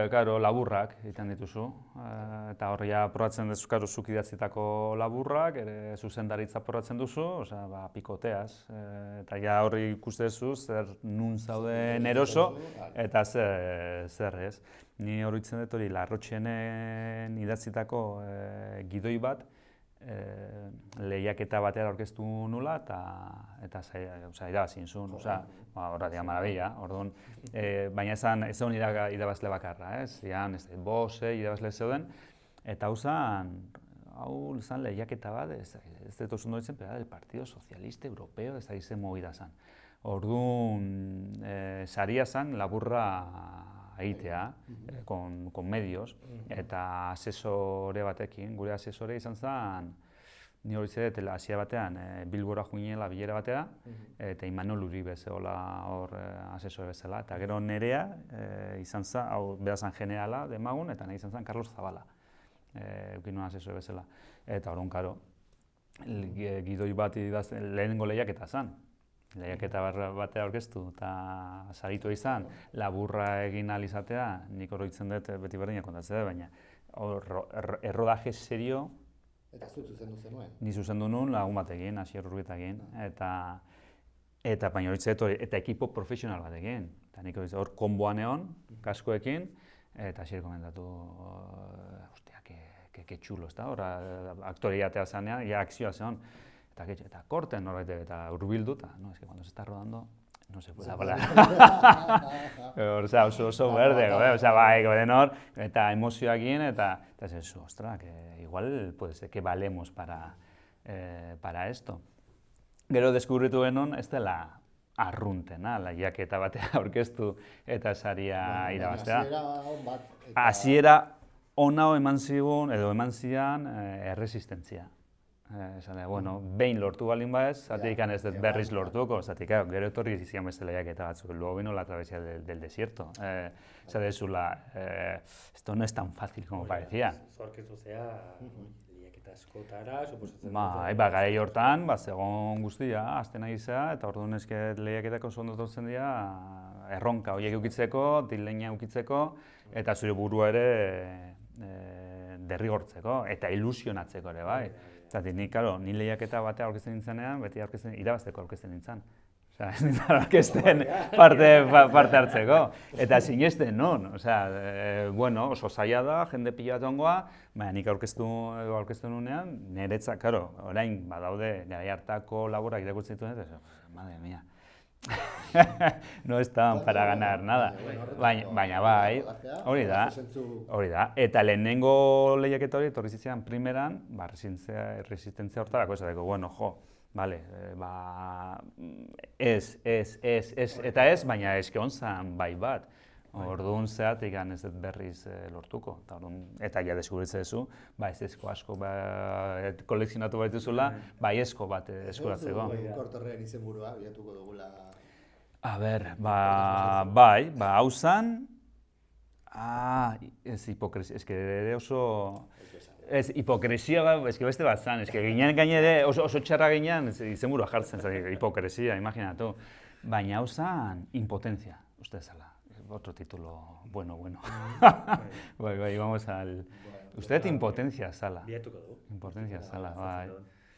karo, laburrak egiten dituzu. Eta horria probatzen duzu, karo, zuk idatzitako laburrak, ere zuzendaritza probatzen duzu, osea, pikoteaz. Eta ja horri ikustezu, zer nun zauden eroso, eta zer ez. Ni hori itzen dut hori, Larrotxenen idatzitako gidoi bat, lehiaketa batera aurkeztu nula eta irabazin zuen, horra dira marabila, orduan, baina ez zuen irabazle bakarra, zian, bose irabazle zeuden, eta hau zan lehiaketa bat, ez dut oso ondo ditzen, pero del Partido Socialista Europeo, ez da izen movida zan. Orduan, saria zan laburra egitea, con medios, eta asesore batekin, gure asesore izan zen, ni hori zede, hasia batean, Bilbora joinela bilera batera, eta Imanol Uribe zegoela hor asesore bezala, eta gero nerea izan zen, hau behar zen generala demagun, eta nahi izan zen Carlos Zabala, eukin nuen asesore bezala. Eta horren, karo, gidoi bat lehenengo lehiaketa zen. Lehiaketa batea aurkeztu eta saritu izan, laburra egin ahal izatea, nik oroitzen dut beti berdinak kontatzea, baina errodaje serio... Eta zuk zuzendu zenuen? Ni zuzendu nuen lagun batekin, Asier Urbietakin, eta baina horitzen dut eta ekipo profesional batekin. Eta nik hor konboan egon, kaskoekin, eta Asier komentatu, hostia, que txulo, ez da, hor aktoriatea zanean, ja akzioa zeon. Eta korten norbait eta urbildu, eta, no, es que cuando se está rodando, no se puede hablar. Oso berde, bai, goden hor, eta emozioakin, eta ez, ostra, que igual puede ser que valemos para esto. Gero deskubritu genuen, ez dela arruntena, lehiaketa batea aurkeztu eta saria irabaztea. Hasiera ona eman zigun, edo eman zian erresistentzia. Bueno, behin lortu balin baez, zatik ez dut berriz lortuko, zatik gero etorri izan beste lehiaketa batzuk, luego vino la travesía del desierto. Zadezula, esto no es tan fácil como parecía. Zorkezu zea, lehiaketa askotara, suposatzen dut. Garai hortan, zegoen guztia, azten nahi zea, eta orduan eske lehiaketako oso ondo etortzen dira, erronka horiek ukitzeko, dileina ukitzeko, eta zure burua ere derrigortzeko, eta ilusionatzeko ere, bai. Zatik, ni lehiaketa batea aurkezten nintzenean, beti irabazteko aurkezten nintzen. Ez nintzen aurkezten parte hartzeko. Eta sinesten non, bueno, oso zaila da, jende pila bat ongoa, baina nik aurkezten nunean, niretzat, orain badaude, nire hartako laburak irakurtzen dituen, eta madre mia. No estaban para ganar nada, baina bai, hori da, eta lehenengo lehiaketa hori etorri zitzen primeran, resistentzia hortarako esateko, bueno, jo, bale, eta ez, baina eske onzan bai bat, orduan zeatik ez dut berriz lortuko, eta ja deskubritzen duzu, ez ezko asko kolekzionatu bat dituzula, esko bat eskuratzeko. Kortorrean izenburua, bilatuko dugula... A ber, bai, hau zan, ez hipokresia, eske ere oso... Ez, hipokresia, eske beste bat zan, eske ginen gainere oso txarra ginen, izenburua jartzen, hipokresia, imaginatu. Baina hau zan, impotencia, uste zala, otro título, bueno. Bai, vamos al... Uste impotencia zala. Biatuko du. Impotencia zala, bai.